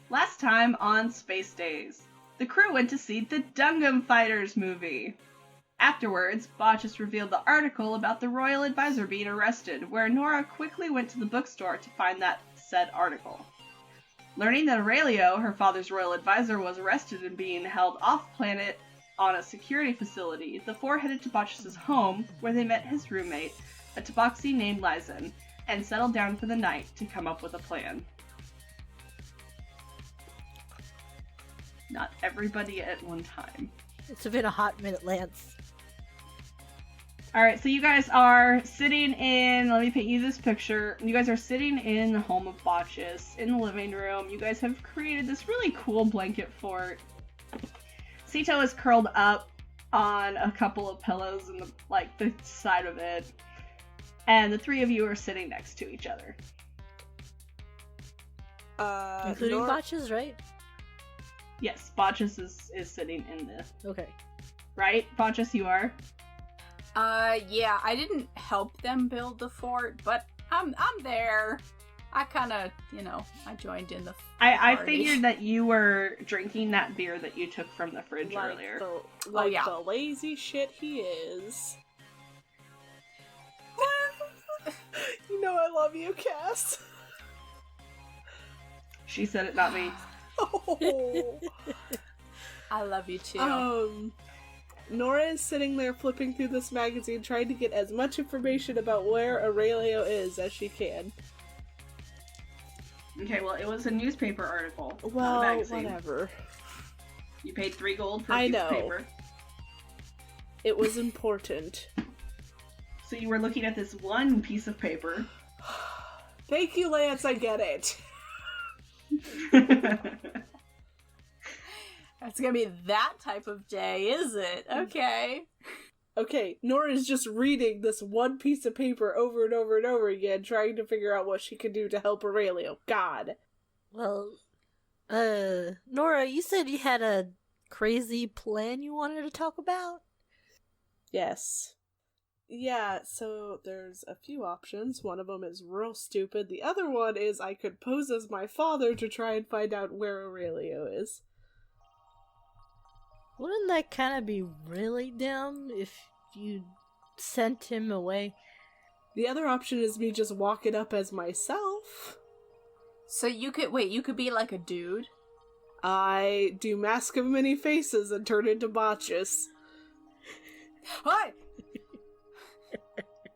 Last time on Space Daze, the crew went to see the Dungum Fighters movie. Afterwards, Botchus revealed the article about the royal advisor being arrested, where Nora quickly went to the bookstore to find that said article. Learning that Aurelio, her father's royal advisor, was arrested and being held off-planet on a security facility, the four headed to Botchus' home, where they met his roommate, a tabaxi named Lizen, and settled down for the night to come up with a plan. Not everybody at one time. It's been a hot minute, Lance. Alright, so you guys are sitting in, let me paint you this picture. You guys are sitting in the home of Botchus, in the living room. You guys have created this really cool blanket fort. Sito is curled up on a couple of pillows in the side of it. And the three of you are sitting next to each other. Including Botchus, right? Yes, Botchus is sitting in this. Okay. Right? Botchus, you are? Yeah, I didn't help them build the fort, but I'm there. I kinda, I joined in the I figured that you were drinking that beer that you took from the fridge earlier. The lazy shit he is. You know I love you, Cass. She said it, not me. Oh. I love you too. Nora is sitting there flipping through this magazine trying to get as much information about where Aurelio is as she can. Okay, well, it was a newspaper article, well, not a magazine. Whatever. You paid 3 gold for a piece of paper. It was important. So you were looking at this one piece of paper. Thank you, Lance, I get it. It's gonna be that type of day, is it? Okay. Okay, Nora's just reading this one piece of paper over and over and over again, trying to figure out what she can do to help Aurelio. God. Well, Nora, you said you had a crazy plan you wanted to talk about? Yes. Yeah, so there's a few options. One of them is real stupid. The other one is I could pose as my father to try and find out where Aurelio is. Wouldn't that kind of be really dumb if you sent him away? The other option is me just walking up as myself. So you could be like a dude? I do Mask of Many Faces and turn into Botchus. What?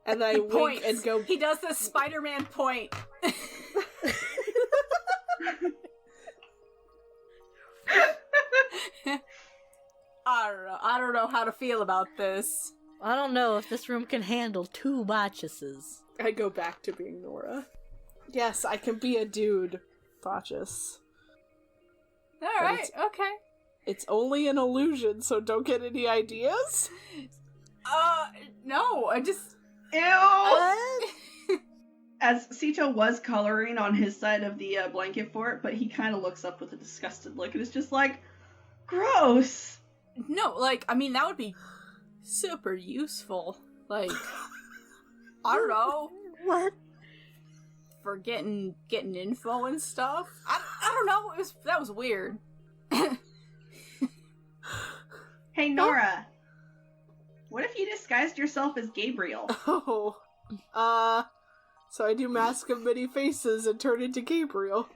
And I wink and go... He does the Spider-Man point. I don't know how to feel about this. I don't know if this room can handle 2 Botchuses. I go back to being Nora. Yes, I can be a dude, Botchus. Alright, okay. It's only an illusion, so don't get any ideas? No, I just... Ew! As Sito was coloring on his side of the blanket fort, but he kind of looks up with a disgusted look and is just like, gross! No, that would be super useful. Like, I don't know. What? For getting info and stuff. I don't know. That was weird. Hey, Nora. What if you disguised yourself as Gabriel? Oh. So I do Mask of Many Faces and turn into Gabriel.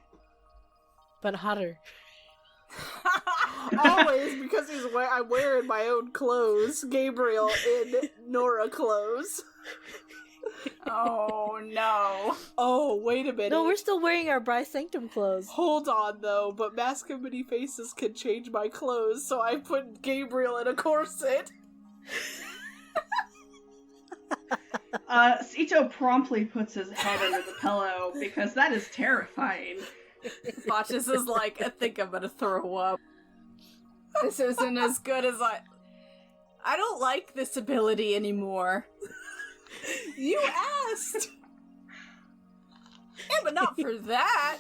But hotter. Always, because I'm wearing my own clothes. Gabriel in Nora clothes. Oh, no. Oh, wait a minute. No, we're still wearing our Bryce Sanctum clothes. Hold on, though, but Mask of Many Faces can change my clothes, so I put Gabriel in a corset. Sito promptly puts his head under the pillow, because that is terrifying. Botchus is like, I think I'm gonna throw up. This isn't as good as I don't like this ability anymore. You asked! Yeah, but not for that.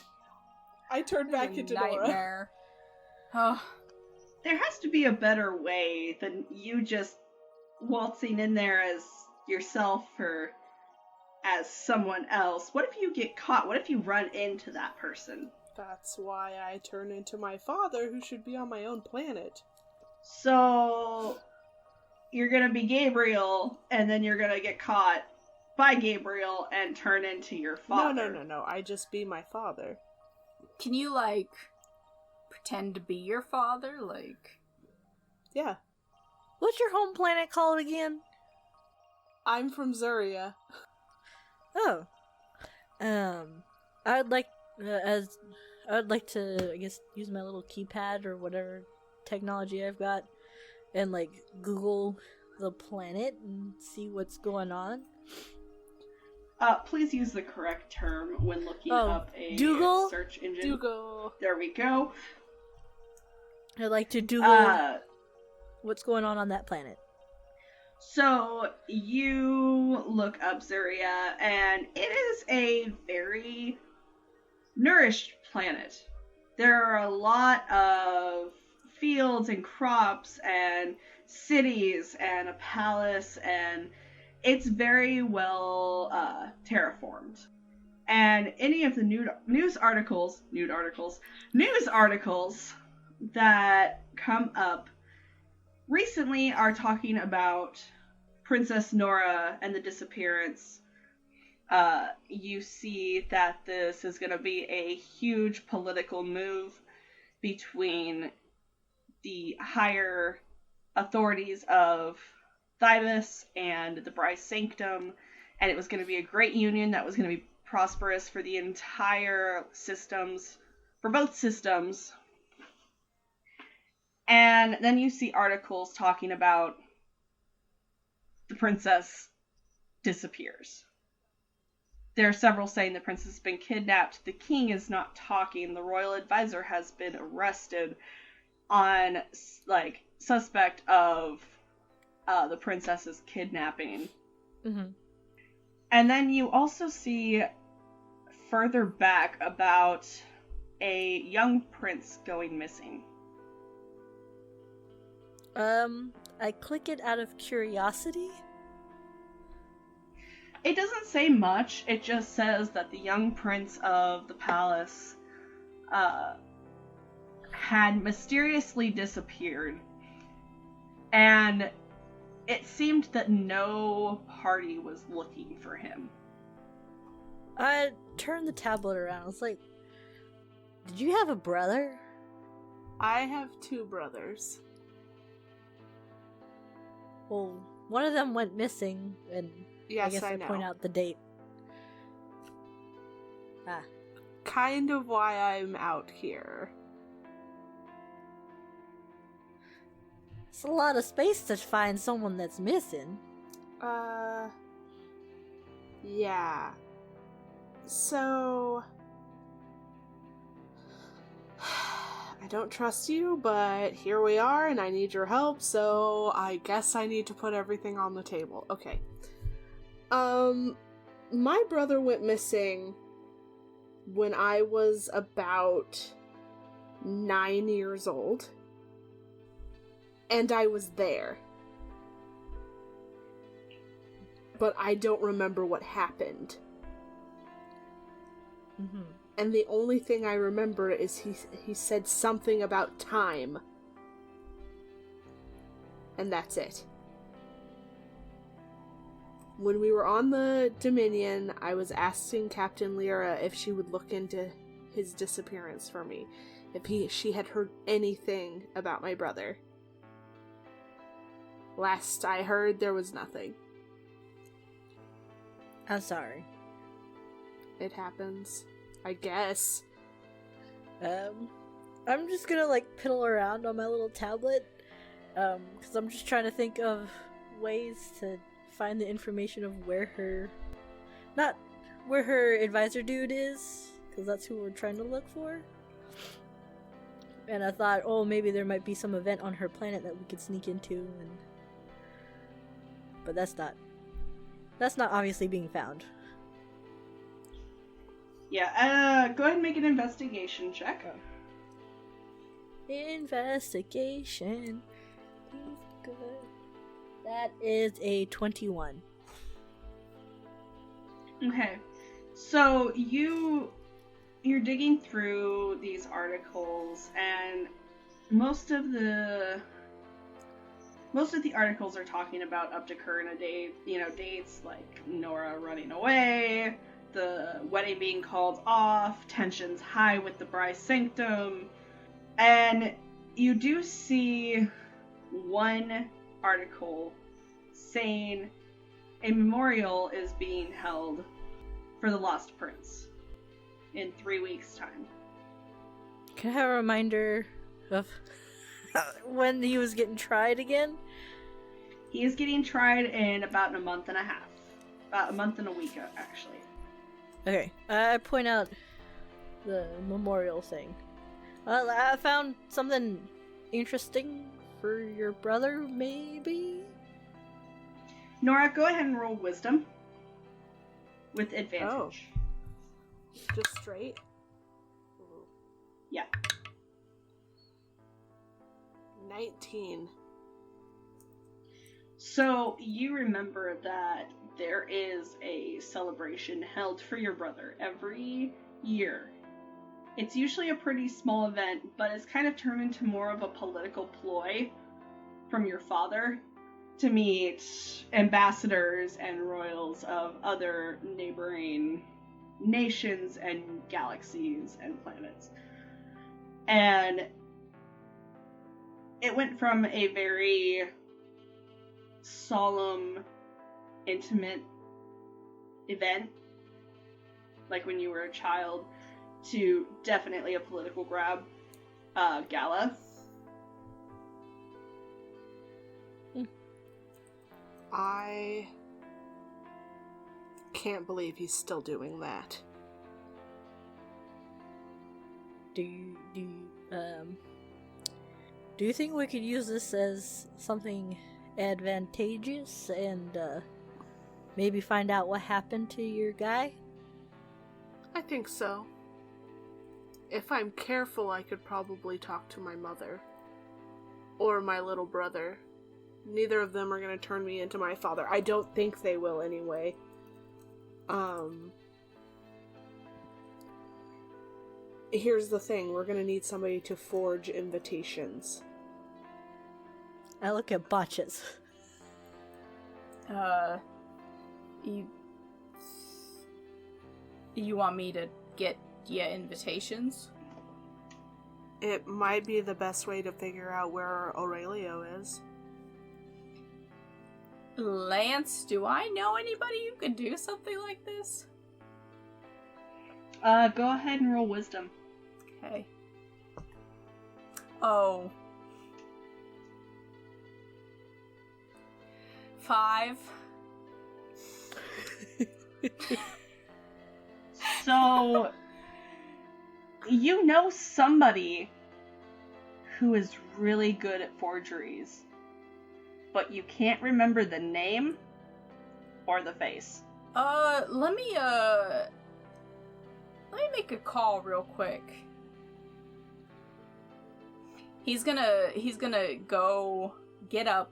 I turned back into nightmare. Nora. Oh. There has to be a better way than you just waltzing in there as yourself or as someone else. What if you get caught? What if you run into that person? That's why I turn into my father, who should be on my own planet. So, you're gonna be Gabriel, and then you're gonna get caught by Gabriel and turn into your father. No. I just be my father. Can you, like, pretend to be your father? Like... Yeah. What's your home planet called again? I'm from Zuria. Oh. I'd like to, I guess, use my little keypad or whatever technology I've got and, like, Google the planet and see what's going on. Please use the correct term when looking up a Dougal? search engine. Dougal. There we go. I'd like to Google what's going on that planet. So, you look up Zuria, and it is a very nourished planet. There are a lot of fields and crops and cities and a palace, and it's very well terraformed. And any of the news articles that come up recently are talking about Princess Nora and the disappearance. You see that this is going to be a huge political move between the higher authorities of Thybus and the Bryce Sanctum, and it was going to be a great union that was going to be prosperous for the entire systems, for both systems. And then you see articles talking about the princess disappears. There are several saying the princess has been kidnapped. The king is not talking. The royal advisor has been arrested on, like, suspect of the princess's kidnapping. Mm-hmm. And then you also see further back about a young prince going missing. I click it out of curiosity. It doesn't say much. It just says that the young prince of the palace had mysteriously disappeared. And it seemed that no party was looking for him. I turned the tablet around. I was like, did you have a brother? I have 2 brothers. Well, one of them went missing, and Yes, I guess I know. point out the date. Kind of why I'm out here. It's a lot of space to find someone that's missing. Yeah. So... I don't trust you, but here we are, and I need your help, so I guess I need to put everything on the table. Okay. My brother went missing when I was about 9 years old, and I was there. But I don't remember what happened. Mm-hmm. And the only thing I remember is he said something about time. And that's it. When we were on the Dominion, I was asking Captain Lyra if she would look into his disappearance for me. If she had heard anything about my brother. Last I heard, there was nothing. I'm sorry. It happens. I guess. I'm just gonna, like, piddle around on my little tablet, because I'm just trying to think of ways to find the information of where her advisor dude is, because that's who we're trying to look for. And I thought, oh, maybe there might be some event on her planet that we could sneak into, but that's not obviously being found. Yeah, go ahead and make an investigation check. Investigation. Good. That is a 21. Okay. So you you're digging through these articles, and most of the articles are talking about up to current dates like Nora running away, the wedding being called off, tensions high with the Bryce Sanctum, and you do see one article saying a memorial is being held for the Lost Prince in 3 weeks' time. Can I have a reminder of when he was getting tried again? He is getting tried in about a month and a half. About a month and a week, actually. Okay, I point out the memorial thing. I found something interesting for your brother, maybe? Nora, go ahead and roll wisdom. With advantage. Oh. Just straight? Yeah. 19. So, you remember that there is a celebration held for your brother every year. It's usually a pretty small event, but it's kind of turned into more of a political ploy from your father to meet ambassadors and royals of other neighboring nations and galaxies and planets. And it went from a very solemn, intimate event, like when you were a child, to definitely a political grab gala. I can't believe he's still doing that. Do you think we could use this as something advantageous and maybe find out what happened to your guy? I think so. If I'm careful, I could probably talk to my mother. Or my little brother. Neither of them are going to turn me into my father. I don't think they will anyway. Here's the thing. We're going to need somebody to forge invitations. I look at botches. You want me to get you invitations? It might be the best way to figure out where Aurelio is. Lance, do I know anybody who could do something like this? Go ahead and roll wisdom. Okay. Oh. 5. So, you know somebody who is really good at forgeries, but you can't remember the name or the face. Let me make a call real quick. He's gonna go get up,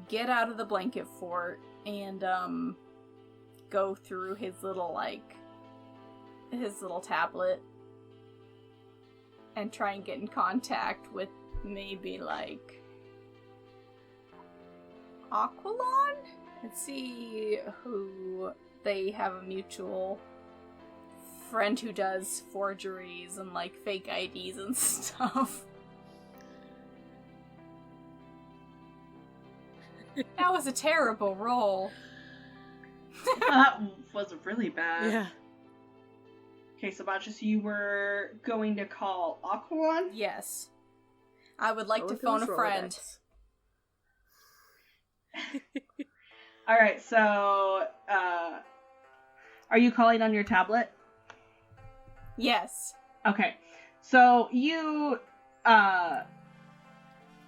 get out of the blanket fort, and go through his little tablet and try and get in contact with maybe Aquilon and see who they have a mutual friend who does forgeries and fake IDs and stuff. That was a terrible roll. That was really bad. Yeah. Okay, so Botchus, you were going to call Aquilon? Yes. I would like to phone a friend. Alright, so, are you calling on your tablet? Yes. Okay, so you, I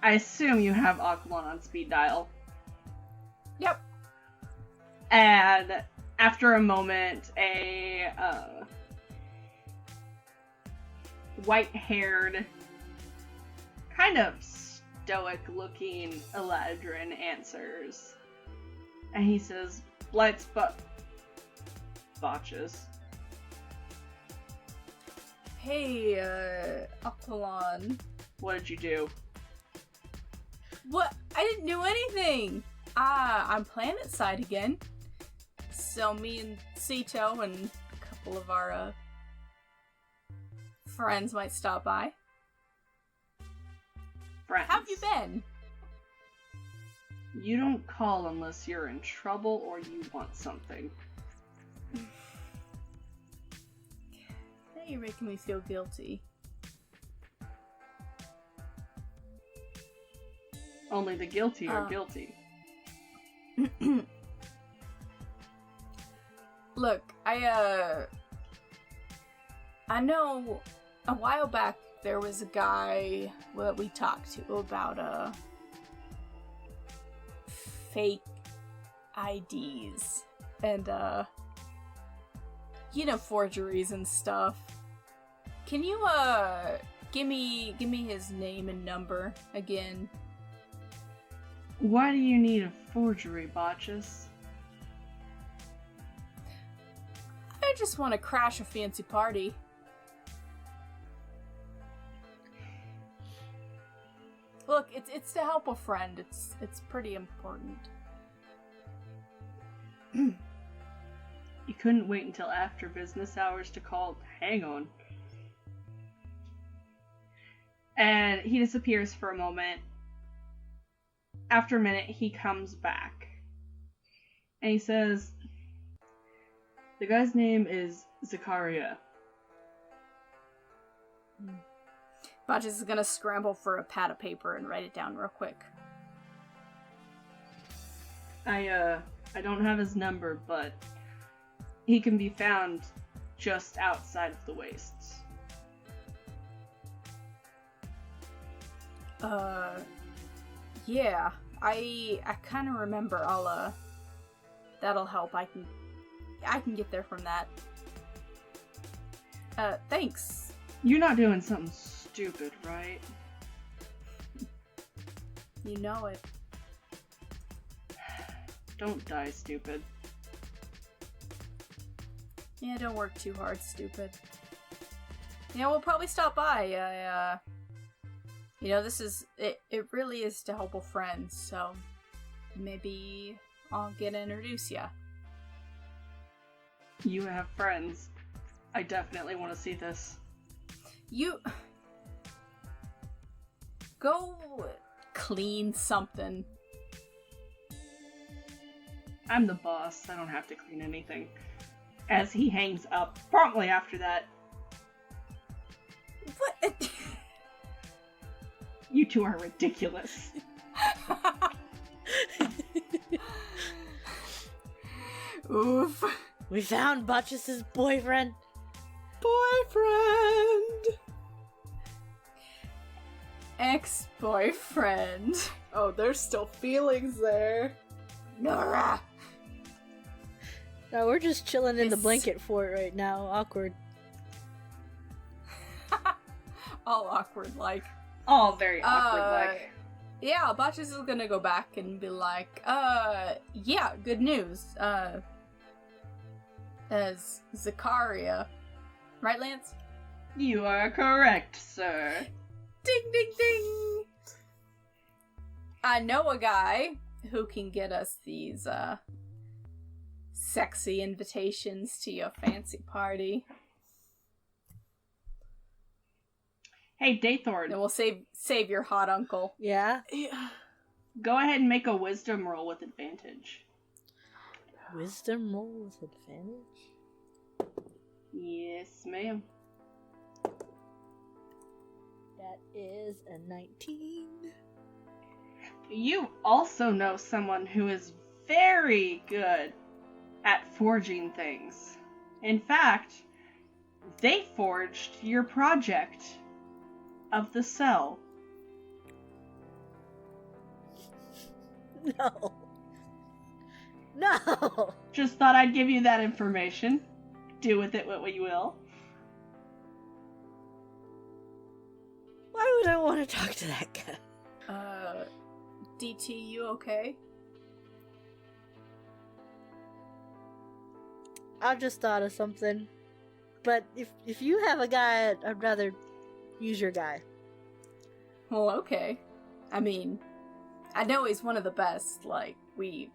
assume you have Aquilon on speed dial. Yep. And after a moment, a, white-haired, kind of stoic-looking Eladrin answers. And he says, Blight's Botches. Hey, Apollon. What did you do? What? I didn't do anything! I'm planet side again. So me and Sito and a couple of our, friends might stop by. Friends. How have you been? You don't call unless you're in trouble or you want something. Now you're making me feel guilty. Only the guilty are guilty. Look, I know a while back there was a guy that we talked to about, fake IDs and, forgeries and stuff. Can you, give me his name and number again? Why do you need a forgery, Botches? I just want to crash a fancy party. Look, it's to help a friend. It's pretty important. You couldn't wait until after business hours to call. Hang on. And he disappears for a moment. After a minute, he comes back. And he says, the guy's name is Zakaria. Botches is gonna scramble for a pad of paper and write it down real quick. I don't have his number, but he can be found just outside of the wastes. Yeah. I kind of remember. That'll help. I can get there from that. Thanks. You're not doing something stupid, right? You know it. Don't die, stupid. Yeah, don't work too hard, stupid. Yeah, we'll probably stop by. It really is to help a friend, so maybe I'll get to introduce ya. You have friends. I definitely want to see this. You... Go clean something. I'm the boss. I don't have to clean anything. As he hangs up promptly after that. What? You two are ridiculous. Oof. We found Botches' boyfriend. Boyfriend! Ex-boyfriend. Oh, there's still feelings there. Nora! No, we're just chilling in the blanket fort right now. Awkward. All awkward, like. All very awkward, like. Yeah, Botches is gonna go back and be like, yeah, good news. As Zakaria. Right, Lance? You are correct, sir. Ding, ding, ding! I know a guy who can get us these, sexy invitations to your fancy party. Hey, Daythorn. And we'll save your hot uncle. Yeah? Go ahead and make a wisdom roll with advantage. Wisdom roll with advantage? Yes, ma'am. That is a 19. You also know someone who is very good at forging things. In fact, they forged your project of the cell. No. No! Just thought I'd give you that information. Do with it what you will. Why would I want to talk to that guy? DT, you okay? I just thought of something. But if you have a guy, I'd rather use your guy. Well, okay. I mean, I know he's one of the best. Like, we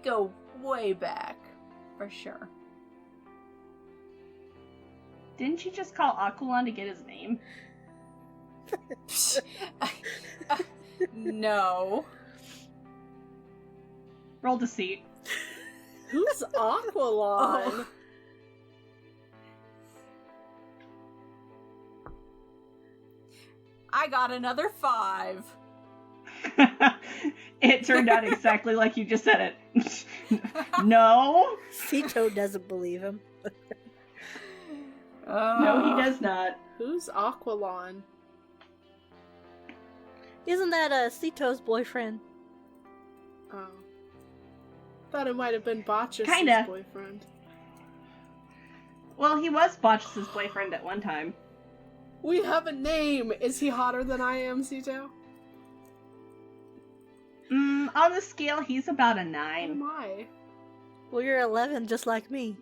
go way back, for sure. Didn't you just call Aquilon to get his name? No. Roll deceit. Who's Aquilon? Oh. I got another 5. It turned out exactly like you just said it. No. Sito doesn't believe him. No, he does not. Who's Aquilon? Isn't that Sito's boyfriend? Oh. Thought it might have been Botchus' Kinda. boyfriend. Well, he was Botch's boyfriend at one time. We have a name! Is he hotter than I am, Sito? On the scale, he's about a Who 9. am I? Well, you're 11, just like me.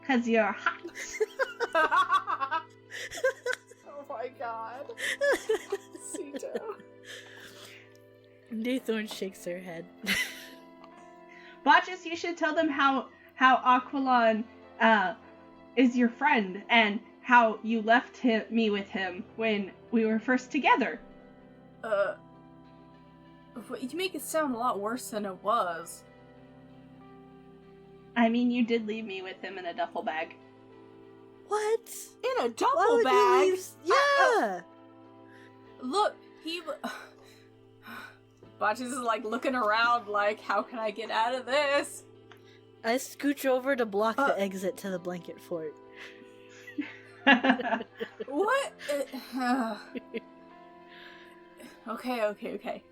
Cause you're hot. Oh my god. Sito. Newthorne shakes her head. Botchus, you should tell them how Aquilon is your friend and how you left me with him when we were first together. You make it sound a lot worse than it was. I mean, you did leave me with him in a duffel bag. What? In a Why duffel would you bag? leave? Yeah! Look, Botches is like looking around like, how can I get out of this? I scooch over to block the exit to the blanket fort. What? Okay.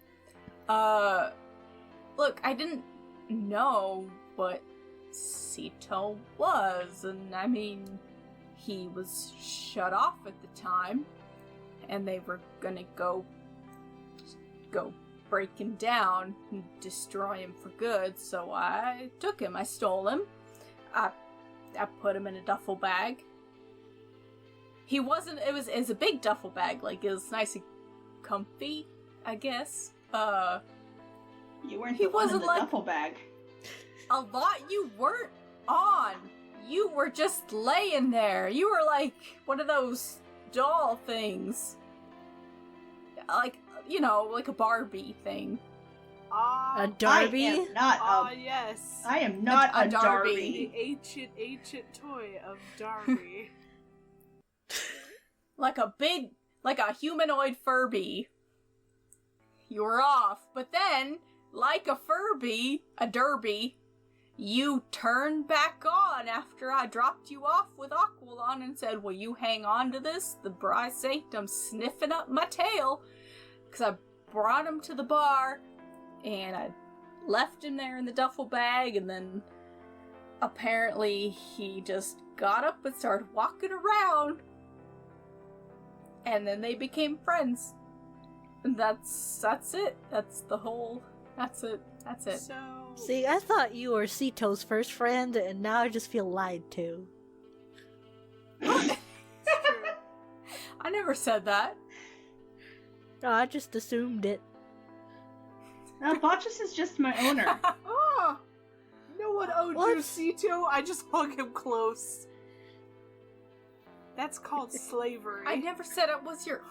Look, I didn't know what Sito was, and I mean, he was shut off at the time, and they were gonna go break him down and destroy him for good, so I took him. I stole him. I put him in a duffel bag. He wasn't, it was a big duffel bag, like, it was nice and comfy, I guess. You weren't He the one in wasn't the like- duffel bag. A lot you weren't on. You were just laying there. You were like one of those doll things. Like, you know, like a Barbie thing. A Darby? Yes. I am not A a Darby. The ancient toy of Darby. Like a humanoid Furby. You were off. But then, like a Furby, a Derby, you turned back on after I dropped you off with Aquilon and said, will you hang on to this? The Bry Sanctum sniffing up my tail. Because I brought him to the bar, and I left him there in the duffel bag, and then apparently he just got up and started walking around. And then they became friends. And that's it. That's it. So... See, I thought you were Sito's first friend, and now I just feel lied to. I never said that. Oh, I just assumed it. No, Botchus is just my owner. Ah! No one owed What? you, Sito. I just hung him close. That's called slavery. I never said it was your...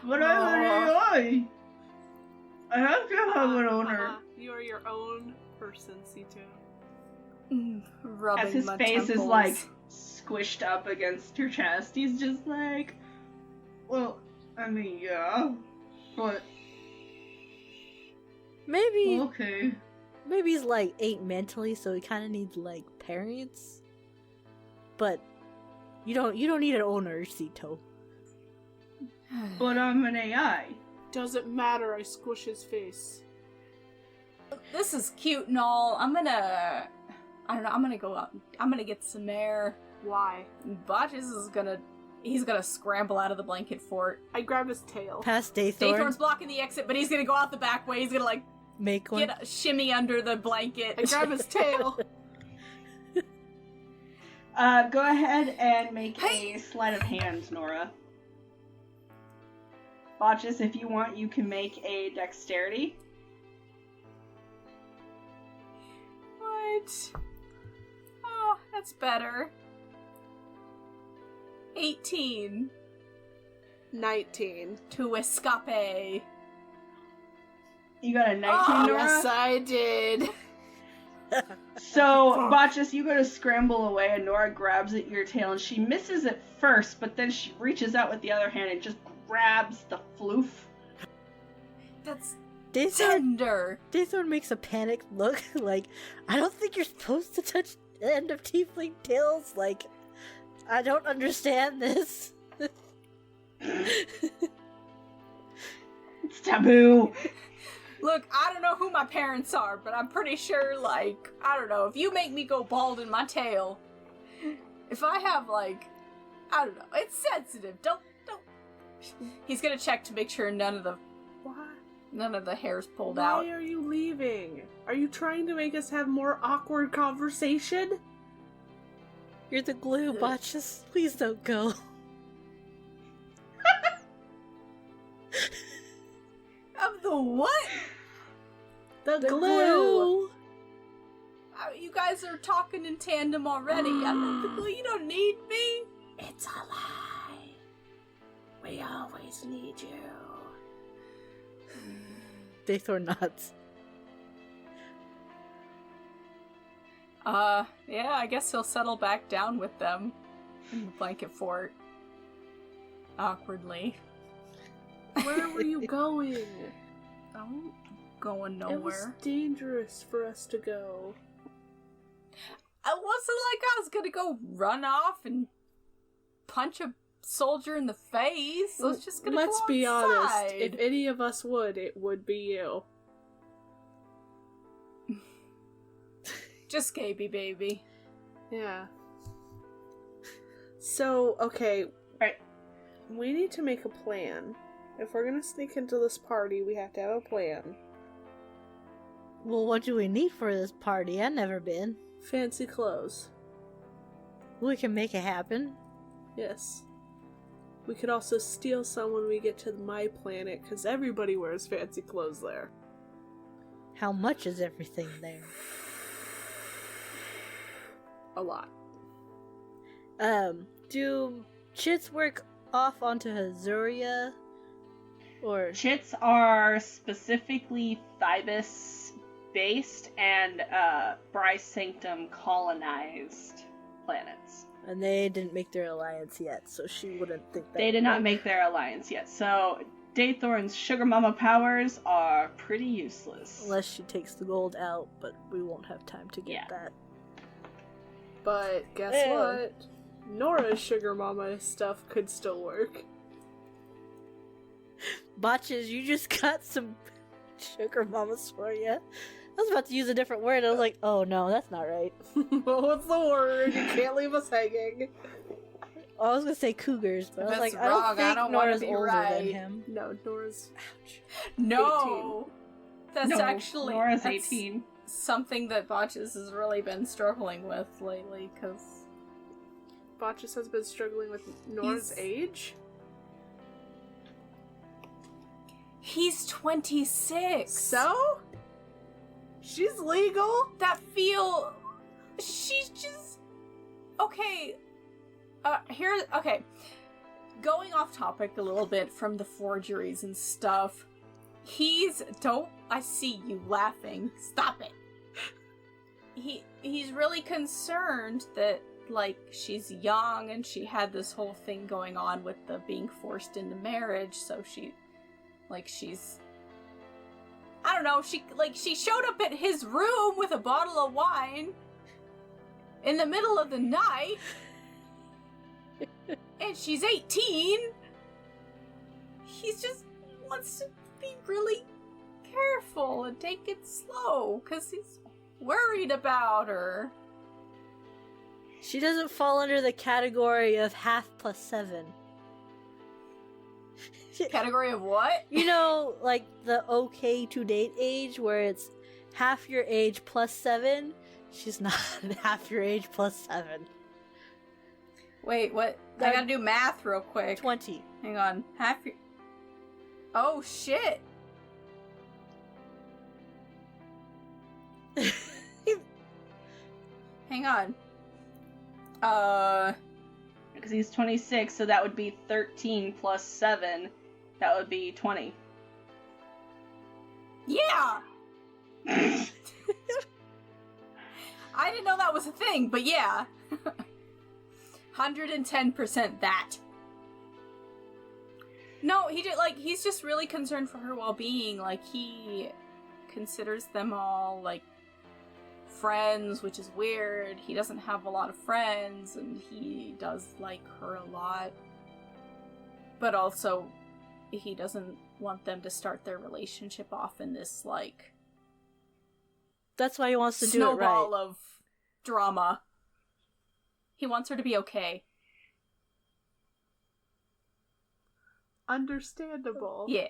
But I have to have an owner. You are your own person, Sito. Rubbing As his my face is temples. like squished up against her chest, he's just like, well, I mean, yeah, but Maybe okay. maybe he's like 8 mentally, so he kind of needs like parents. But you don't need an owner, Sito. But I'm an AI. Doesn't matter, I squish his face. This is cute and all. I'm gonna go out. I'm gonna get some air. Why? Botches is he's gonna scramble out of the blanket fort. I grab his tail. Past Daythorn, Daythorn's blocking the exit, but he's gonna go out the back way. He's gonna like make one. shimmy under the blanket. I grab his tail. Go ahead and make a sleight of hand, Nora. Botches, if you want, you can make a dexterity. What? Oh, that's better. 18. 19. To escape. You got a 19, Oh, Nora? yes, I did. So, Botches, you go to scramble away, and Nora grabs at your tail, and she misses at first, but then she reaches out with the other hand and just grabs the floof. That's Dazorn tender. makes a panicked look, like, I don't think you're supposed to touch the end of tiefling tails, like, I don't understand this. It's taboo. Look, I don't know who my parents are, but I'm pretty sure, like, I don't know, if you make me go bald in my tail, if I have, like, I don't know, it's sensitive, don't. He's gonna check to make sure none of the hair's pulled out. Why are you leaving? Are you trying to make us have more awkward conversation? You're the glue, Botches. Please don't go. Of the what? The glue! glue. You guys are talking in tandem already. I'm the glue. You don't need me. It's a lie. We always need you. Dazorn nods. Yeah, I guess he'll settle back down with them in the blanket fort. Awkwardly. Where were you going? I'm going It was nowhere. dangerous for us to go. It wasn't like I was gonna go run off and punch a soldier in the face. I was just gonna Let's go be honest. outside. If any of us would, it would be you. Just Gaby, baby. Yeah. So, okay. Right. We need to make a plan. If we're gonna sneak into this party, we have to have a plan. Well, what do we need for this party? I've never been. Fancy clothes. We can make it happen. Yes. We could also steal some when we get to my planet, because everybody wears fancy clothes there. How much is everything there? A lot. Do chits work off onto Hazuria? Or Chits are specifically Thybus based and Bryce Sanctum colonized planets. and they didn't make their alliance yet, so she wouldn't think that. They did not make their alliance yet, so Daythorn's Sugar Mama powers are pretty useless. Unless she takes the gold out, but we won't have time to get Yeah. that. But guess Ew. what? Nora's Sugar Mama stuff could still work. Botches, you just got some sugar mamas for you. I was about to use a different word. I was like, oh no, that's not right. What's the word? You can't leave us hanging. I was gonna say cougars, but I was That's like, I don't wrong. I think don't wanna Nora's be older right. than him. No, Nora's... No! That's No, actually Nora's that's 18. something that Botches has really been struggling with lately, because Botches has been struggling with Nora's age? he's 26. So? She's legal? She's just... Okay. Okay. Going off topic a little bit from the forgeries and stuff. I see you laughing. Stop it. He's really concerned that, like, she's young and she had this whole thing going on with the being forced into marriage, so she's... I don't know, she showed up at his room with a bottle of wine in the middle of the night, and she's 18. He just wants to be really careful and take it slow, because he's worried about her. She doesn't fall under the category of half plus 7. Category of what? You know, like the okay to date age where it's half your age plus 7? She's not half your age plus 7. Wait, what? I gotta do math real quick. 20. Hang on. Half your... Oh, shit! Hang on. Because he's 26, so that would be 13 plus 7. That would be 20. Yeah! I didn't know that was a thing, but yeah. 110% that. No, he's just really concerned for her well-being. Like, he considers them all, like, friends, which is weird. He doesn't have a lot of friends, and he does like her a lot. But also, he doesn't want them to start their relationship off in this, like... That's why he wants to do it snowball right. of drama. He wants her to be okay. Understandable. Yeah.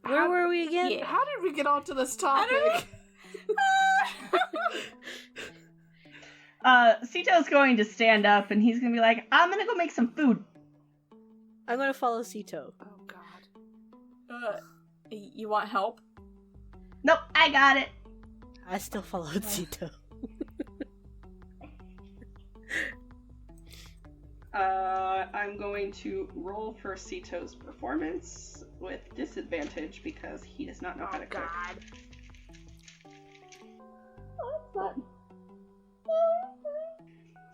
Where were we again? Yeah. How did we get onto this topic? Sito's going to stand up and he's gonna be like, I'm gonna go make some food. I'm gonna follow Sito. Oh god. You want help? Nope, I got it. I still followed Sito. I'm going to roll for Sito's performance with disadvantage because he does not know how to cook. Oh, that's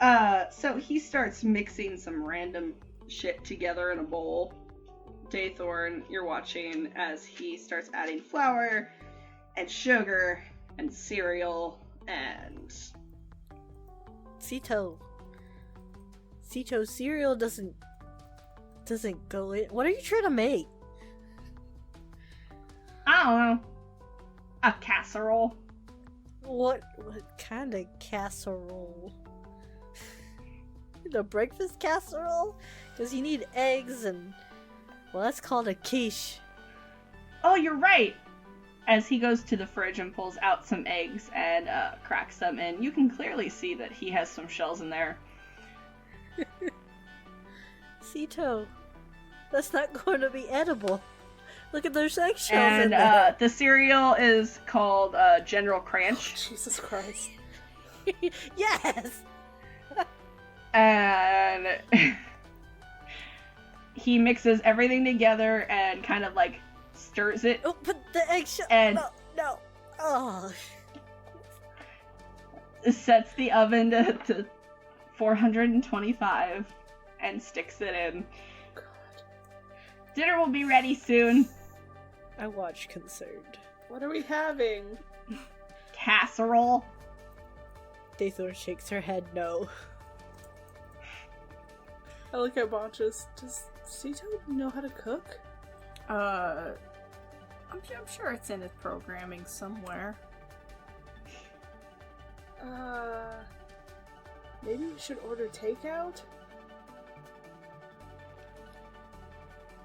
fun. So he starts mixing some random shit together in a bowl. Daythorn, you're watching as he starts adding flour and sugar and cereal and... Sito's cereal doesn't go in. What are you trying to make? I don't know. A casserole. What kind of casserole? The breakfast casserole? Because you need eggs and... Well, that's called a quiche. Oh, you're right! As he goes to the fridge and pulls out some eggs and cracks them, and you can clearly see that he has some shells in there. Sito, that's not going to be edible. Look at those eggshells And in there. the cereal is called General Crunch. Oh, Jesus Christ. Yes! And he mixes everything together and kind of like stirs it. Oh, but the eggshell... And- No. Oh. Sets the oven to 425 and sticks it in. God. Dinner will be ready soon. I watch concerned. What are we having? Casserole. Daythorn shakes her head no. I look at Bonchus. Does Sito know how to cook? I'm sure it's in his programming somewhere. Maybe we should order takeout?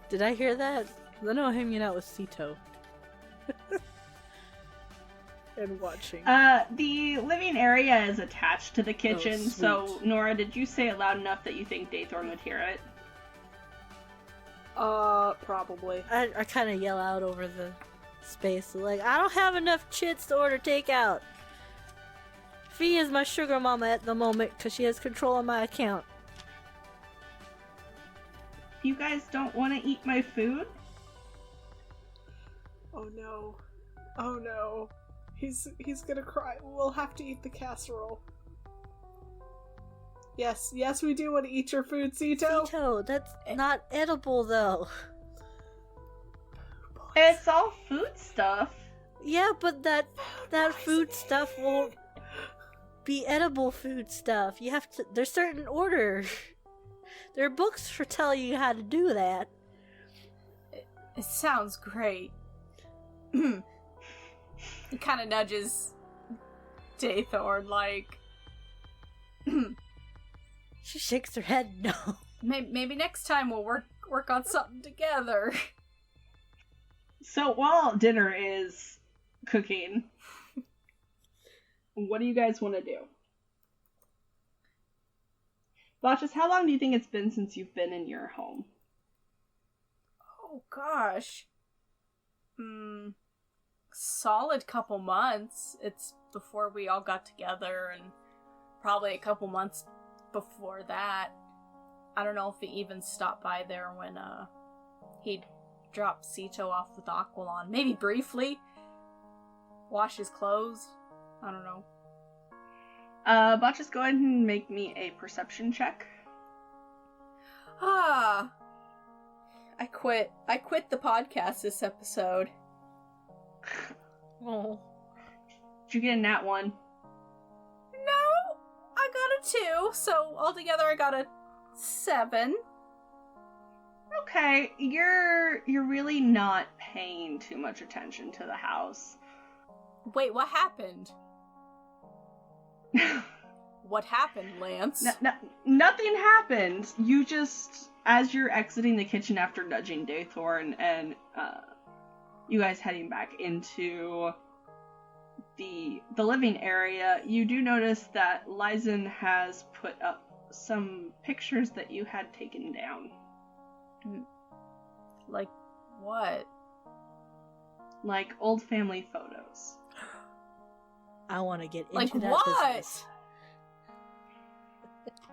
Did I hear that? I know I'm hanging out with Sito. And watching. The living area is attached to the kitchen, sweet. so Nora, did you say it loud enough that you think Daythorn would hear it? Probably. I kind of yell out over the space, like, I don't have enough chits to order takeout. Fee is my sugar mama at the moment because she has control of my account. You guys don't want to eat my food? Oh no. Oh no. He's gonna cry. We'll have to eat the casserole. Yes, we do want to eat your food, Sito. Sito, that's not edible though. It's all food stuff. Yeah, but that food stuff won't be edible food stuff. You have to. There's certain order. There are books for telling you how to do that. It sounds great. He kind of nudges Daythorn, like... She shakes her head no. Maybe next time we'll work on something together. So while dinner is cooking, what do you guys want to do? Botches, how long do you think it's been since you've been in your home? Oh gosh. Solid couple months. It's before we all got together, and probably a couple months before that. I don't know if he even stopped by there when he dropped Sito off with Aquilon. Maybe briefly. Wash his clothes. I don't know. Botches, go ahead and make me a perception check. I quit the podcast this episode. Oh. Did you get a nat 1? No, I got a 2, so altogether I got a 7. Okay, you're really not paying too much attention to the house. Wait, what happened? What happened, Lance? Nothing happened. You just, as you're exiting the kitchen after nudging Daythorn and you guys heading back into the living area, you do notice that Lysen has put up some pictures that you had taken down. Like what? Like old family photos. I want to get into Like that what? business.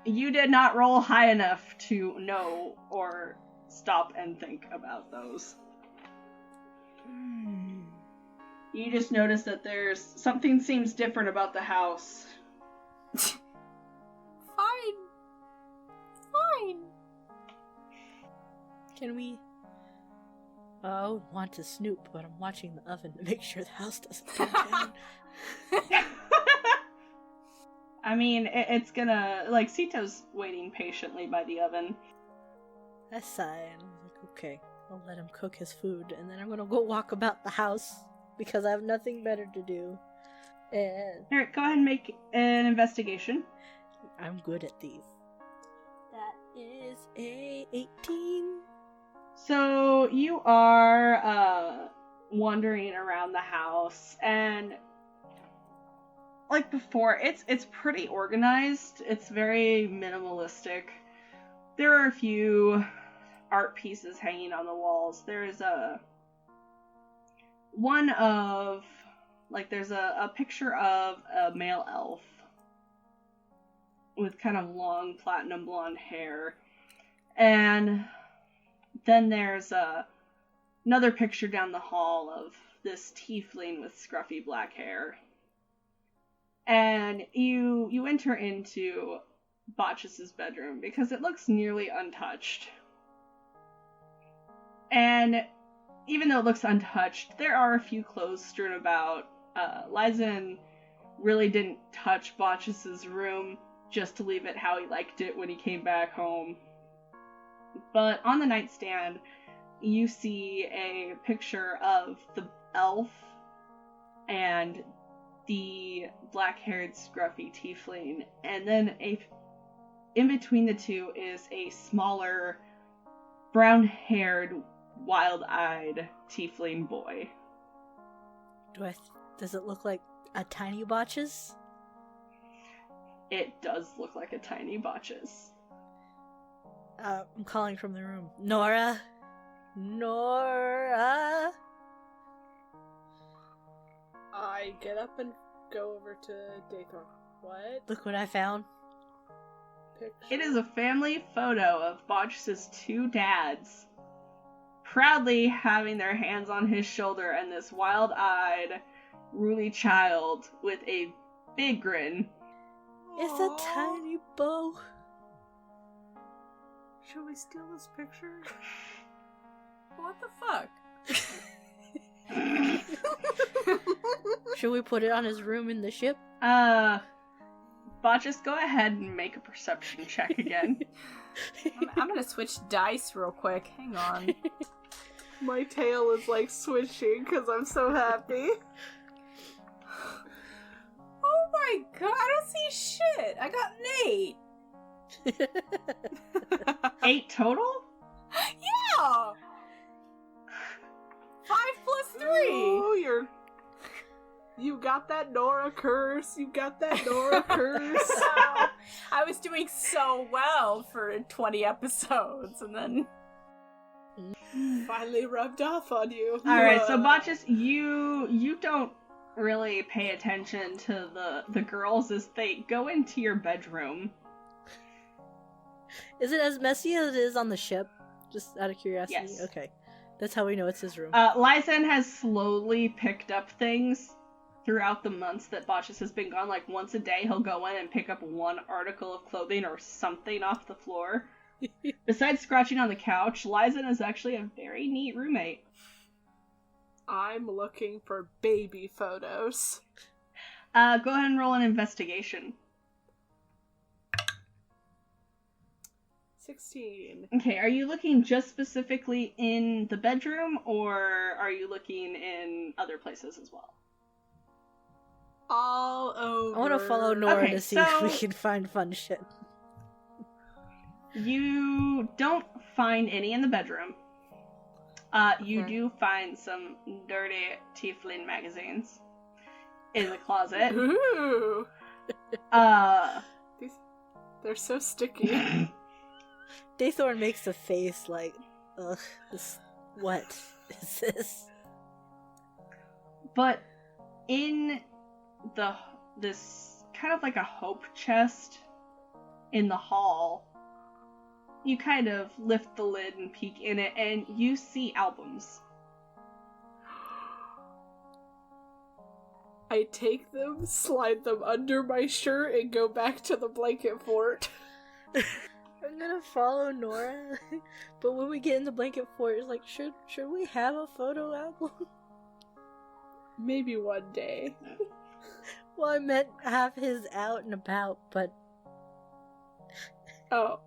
You did not roll high enough to know or stop and think about those. You just notice that there's something seems different about the house. Fine. Can we... I would want to snoop, but I'm watching the oven to make sure the house doesn't burn down. I mean, it's gonna... Like, Sito's waiting patiently by the oven. I sigh, and I'm like, okay, I'll let him cook his food, and then I'm gonna go walk about the house, because I have nothing better to do. And... Alright, go ahead and make an investigation. I'm good at these. That is a 18. So, you are, wandering around the house, and... like before, it's pretty organized. It's very minimalistic. There are a few art pieces hanging on the walls. There's there's a picture of a male elf with kind of long platinum blonde hair. And then there's another picture down the hall of this tiefling with scruffy black hair. And you enter into Botchus' bedroom because it looks nearly untouched. And even though it looks untouched, there are a few clothes strewn about. Lysen really didn't touch Botchus' room just to leave it how he liked it when he came back home. But on the nightstand, you see a picture of the elf and the black-haired scruffy tiefling, and then in between the two is a smaller, brown-haired, wild-eyed tiefling boy. Does it look like a tiny Botches? It does look like a tiny Botches. I'm calling from the room. Nora? Nora? I get up and go over to Daythorn. What? Look what I found. Picture? It is a family photo of Botchus' two dads, proudly having their hands on his shoulder, and this wild-eyed, ruly child with a big grin. It's a tiny bow. Should we steal this picture? What the fuck? Should we put it on his room in the ship? Botchus, go ahead and make a perception check again. I'm gonna switch dice real quick. Hang on. My tail is like switching because I'm so happy. Oh my god, I don't see shit. I got an 8. 8 total? Yeah! 5 plus 3! Oh, you got that Nora curse. You got that Nora curse. I was doing so well for 20 episodes, and then... Finally rubbed off on you. Alright, so Botchus, you don't really pay attention to the girls as they go into your bedroom. Is it as messy as it is on the ship? Just out of curiosity? Yes. Okay. That's how we know it's his room. Lysan has slowly picked up things throughout the months that Botchus has been gone. Like, once a day he'll go in and pick up one article of clothing or something off the floor. Besides scratching on the couch, Lysan is actually a very neat roommate. I'm looking for baby photos. Go ahead and roll an investigation. 16. Okay, are you looking just specifically in the bedroom, or are you looking in other places as well? All over. I want to follow Nora Okay, to see if we so- can find fun shit. You don't find any in the bedroom. You Okay. do find some dirty Tiefling magazines in the closet. Ooh. They're so sticky. Daythorn makes a face like, ugh, what is this? But in this kind of like a hope chest in the hall, you kind of lift the lid and peek in it, and you see albums. I take them, slide them under my shirt, and go back to the blanket fort. I'm gonna follow Nora, but when we get in the blanket fort, it's like, should we have a photo album? Maybe one day. Well, I meant have his out and about, but Oh.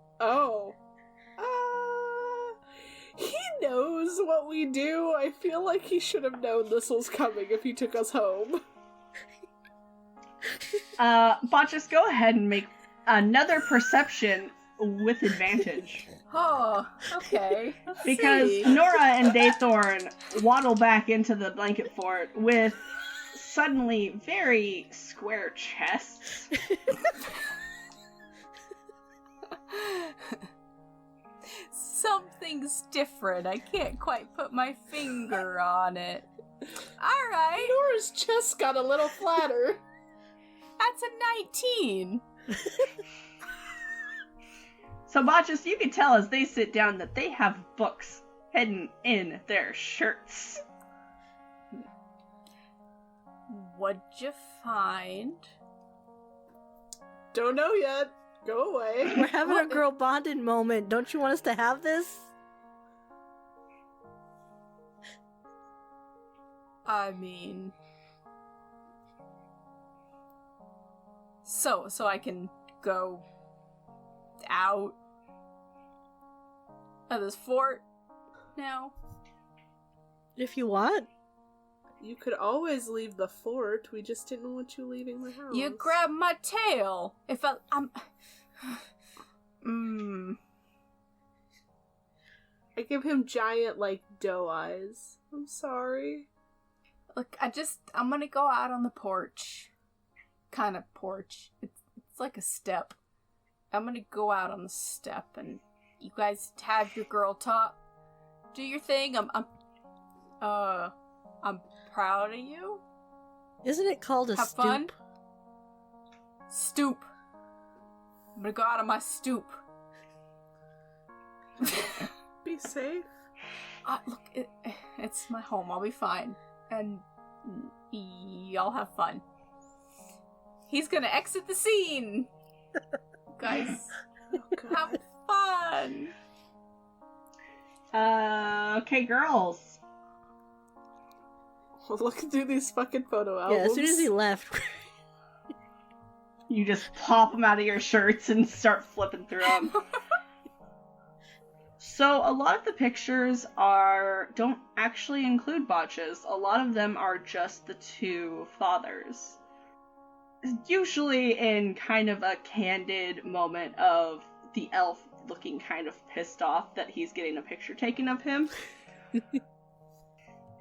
He knows what we do. I feel like he should have known this was coming if he took us home. Botchus, go ahead and make another perception with advantage. Oh, okay. Let's Because see. Nora and Daythorn waddle back into the blanket fort with suddenly very square chests. Something's different. I can't quite put my finger on it. Alright, Nora's chest got a little flatter. that's a 19. So Botchus, you can tell as they sit down that they have books hidden in their shirts. What'd you find? Don't know yet. Go away. we're having What? a girl bonding moment. Don't you want us to have this? I mean... So I can go out of this fort now? If you want. You could always leave the fort. We just didn't want you leaving the house. You grab my tail. If I'm... I give him giant, doe eyes. I'm sorry. Look, I'm gonna go out on the porch. Kind of porch. It's like a step. I'm gonna go out on the step and you guys have your girl talk. Do your thing. I'm proud of you. Isn't it called a Have stoop? fun. Stoop. I'm gonna go out on my stoop. Be safe. Look, it's my home. I'll be fine. And y'all have fun. He's gonna exit the scene. Guys, have fun. Okay, girls. We're looking through these fucking photo Yeah, albums. as soon as he left. You just pop them out of your shirts and start flipping through them. So a lot of the pictures don't actually include botches. A lot of them are just the two fathers. Usually in kind of a candid moment of the elf looking kind of pissed off that he's getting a picture taken of him.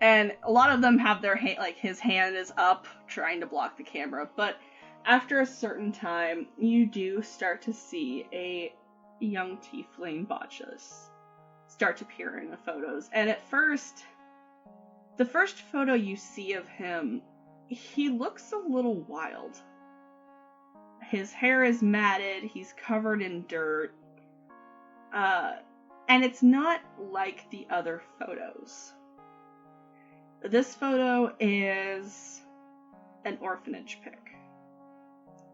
And a lot of them have their his hand is up trying to block the camera, but After a certain time, you do start to see a young tiefling Botchus start to appear in the photos. And at first, the first photo you see of him, he looks a little wild. His hair is matted, he's covered in dirt, and it's not like the other photos. This photo is an orphanage pic.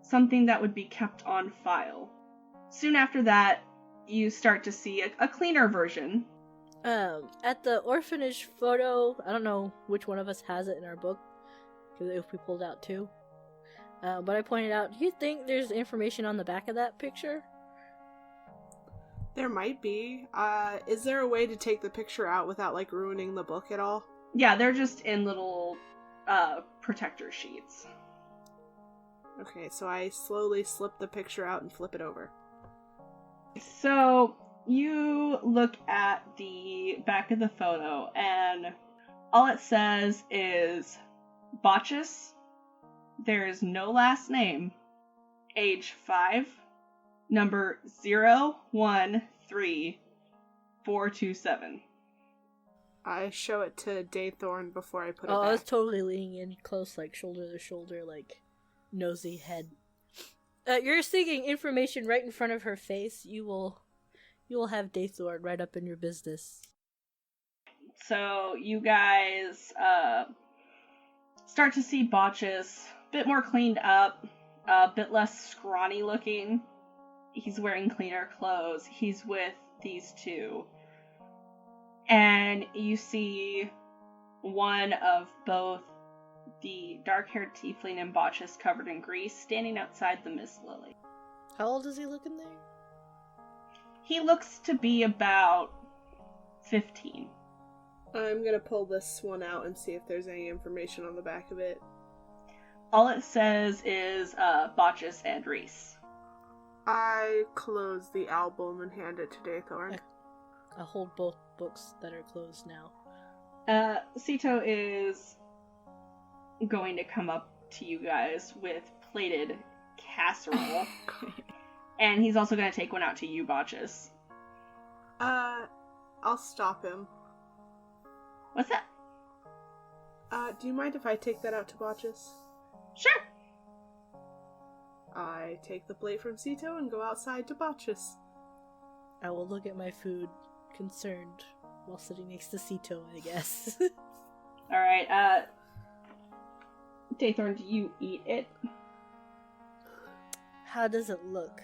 Something that would be kept on file. Soon after that, you start to see a cleaner version. At the orphanage photo, I don't know which one of us has it in our book, because if we pulled out two. But I pointed out, do you think there's information on the back of that picture? There might be. Is there a way to take the picture out without, like, ruining the book at all? Yeah, they're just in little, protector sheets. Okay, so I slowly slip the picture out and flip it over. So, you look at the back of the photo, and all it says is Botchus. There is no last name. Age 5. Number 013427. I show it to Daythorn before I put it Oh, back. I was totally leaning in close, like shoulder to shoulder, like nosy head. You're seeking information right in front of her face. You will have Daythorn right up in your business. So you guys start to see Botchus a bit more cleaned up, a bit less scrawny looking. He's wearing cleaner clothes. He's with these two. And you see one of both the dark-haired tiefling and Botchus covered in grease standing outside the Mist Lily. How old is he looking there? He looks to be about 15. I'm gonna pull this one out and see if there's any information on the back of it. All it says is Botchus and Reese. I close the album and hand it to Daythorn. I'll hold both books that are closed now. Sito is going to come up to you guys with plated casserole. And he's also going to take one out to you, Botchus. I'll stop him. What's that? Do you mind if I take that out to Botchus? Sure. I take the plate from Sito and go outside to Botchus. I will look at my food, concerned, while sitting next to Sito, I guess. Alright, Daythorn, do you eat it? How does it look?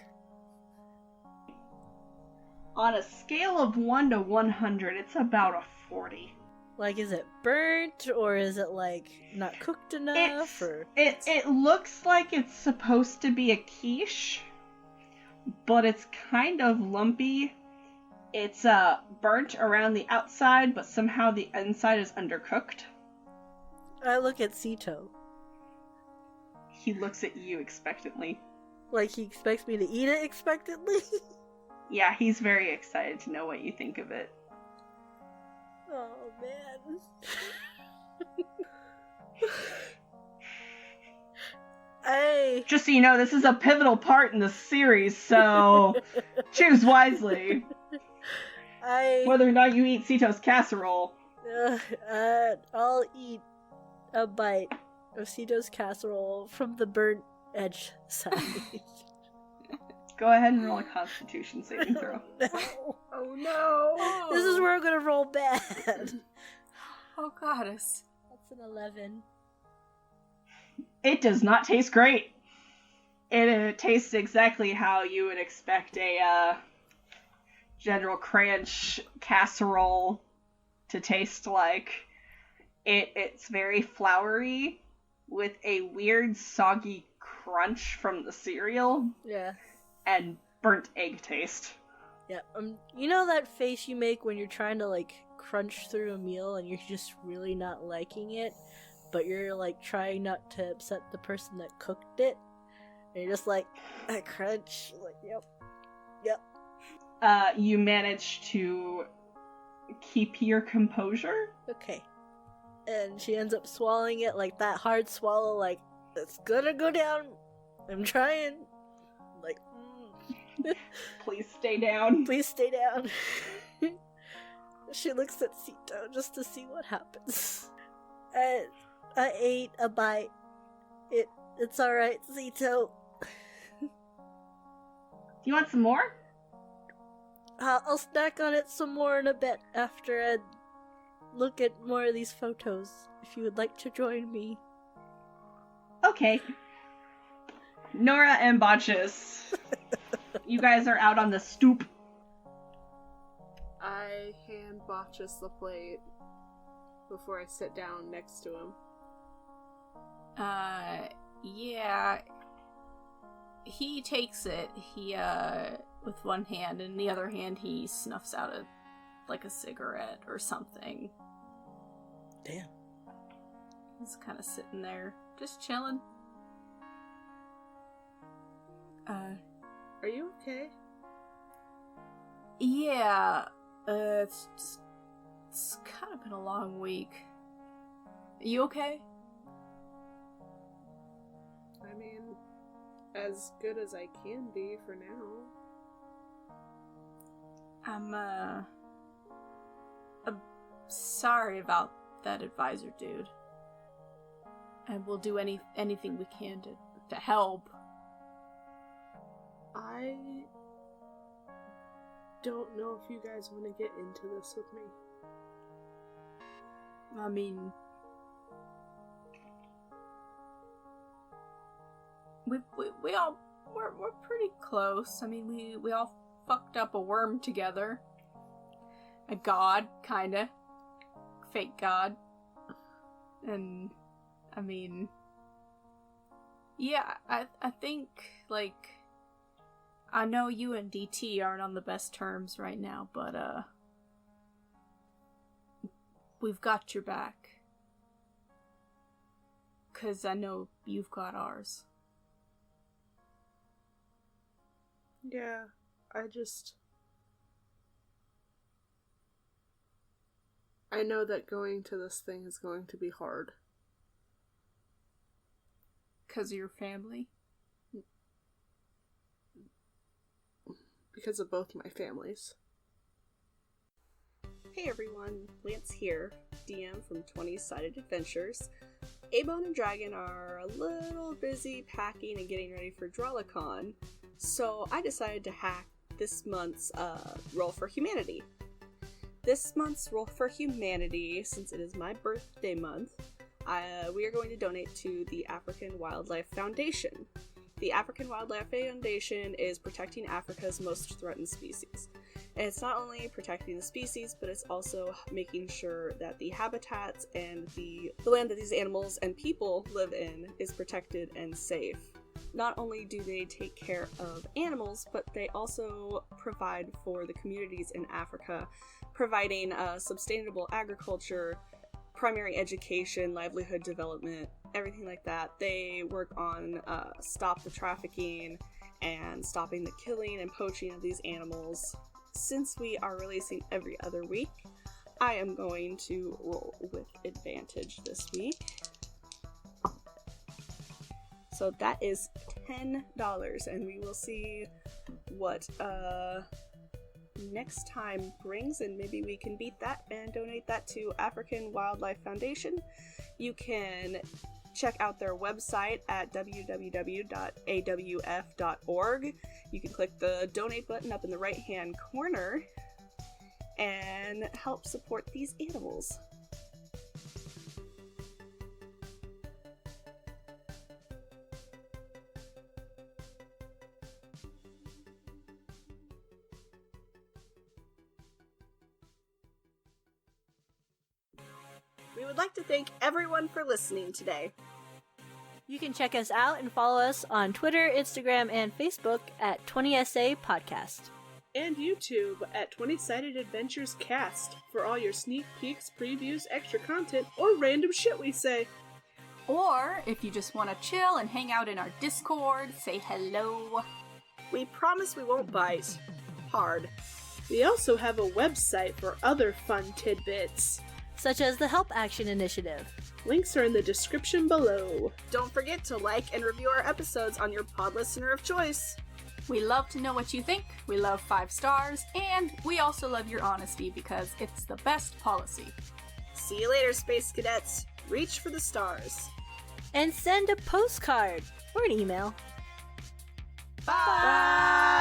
On a scale of 1 to 100, it's about a 40. Like, is it burnt, or is it, like, not cooked enough, or... It looks like it's supposed to be a quiche, but it's kind of lumpy. It's, burnt around the outside, but somehow the inside is undercooked. I look at Sito. He looks at you expectantly. Like, he expects me to eat it expectantly? Yeah, he's very excited to know what you think of it. Oh, man. Just so you know, this is a pivotal part in the series, so choose wisely. Whether or not you eat Sito's casserole. I'll eat a bite of Sito's casserole from the burnt edge side. Go ahead and roll a Constitution saving throw. No. Oh no! This is where I'm gonna roll bad. Oh, goddess. That's an 11. It does not taste great. It tastes exactly how you would expect a General Cranch casserole to taste like. It's very floury with a weird soggy crunch from the cereal. Yeah. And burnt egg taste. Yeah. You know that face you make when you're trying to, like, crunch through a meal and you're just really not liking it, but you're, like, trying not to upset the person that cooked it? And you're just like, I crunch. Like, yep. You manage to keep your composure? Okay. And she ends up swallowing it, like, that hard swallow, like, it's gonna go down I'm trying. Like, Please stay down. please stay down. She looks at Sito just to see what happens. I ate a bite. It's alright, Sito. Do you want some more? I'll snack on it some more in a bit after I look at more of these photos, if you would like to join me. Okay. Nora and Botchus, you guys are out on the stoop. I hand Botchus the plate before I sit down next to him. Yeah. He takes it, with one hand, and in the other hand he snuffs out a cigarette or something. Damn. He's kind of sitting there, just chilling. Are you okay? Yeah, it's kind of been a long week. Are you okay? I mean, as good as I can be for now. I'm sorry about that advisor dude. And we'll do anything we can to help. I don't know if you guys want to get into this with me. I mean, we're pretty close. I mean, we all fucked up a worm together. A god, kinda. Fake god. And, I mean, yeah, I think, like, I know you and DT aren't on the best terms right now, but, we've got your back. 'Cause I know you've got ours. Yeah, I know that going to this thing is going to be hard. 'Cause of your family? Because of both my families. Hey everyone, Lance here, DM from 20-Sided Adventures. Abon and Dragon are a little busy packing and getting ready for Drawlicon, so I decided to hack this month's Roll for Humanity. This month's Roll for Humanity, since it is my birthday month, we are going to donate to the African Wildlife Foundation. The African Wildlife Foundation is protecting Africa's most threatened species. And it's not only protecting the species, but it's also making sure that the habitats and the land that these animals and people live in is protected and safe. Not only do they take care of animals, but they also provide for the communities in Africa, providing sustainable agriculture, primary education, livelihood development, everything like that. They work on stop the trafficking and stopping the killing and poaching of these animals. Since we are releasing every other week, I am going to roll with advantage this week. So that is $10, and we will see what next time brings, and maybe we can beat that and donate that to African Wildlife Foundation. You can check out their website at www.awf.org. You can click the donate button up in the right hand corner and help support these animals. We would like to thank everyone for listening today. You can check us out and follow us on Twitter, Instagram, and Facebook at 20SA Podcast. And YouTube at 20-Sided Adventures Cast for all your sneak peeks, previews, extra content, or random shit we say. Or, if you just want to chill and hang out in our Discord, say hello. We promise we won't bite hard. We also have a website for other fun tidbits. Such as the Help Action Initiative. Links are in the description below. Don't forget to like and review our episodes on your pod listener of choice. We love to know what you think, we love 5 stars, and we also love your honesty because it's the best policy. See you later, Space Cadets. Reach for the stars. And send a postcard or an email. Bye!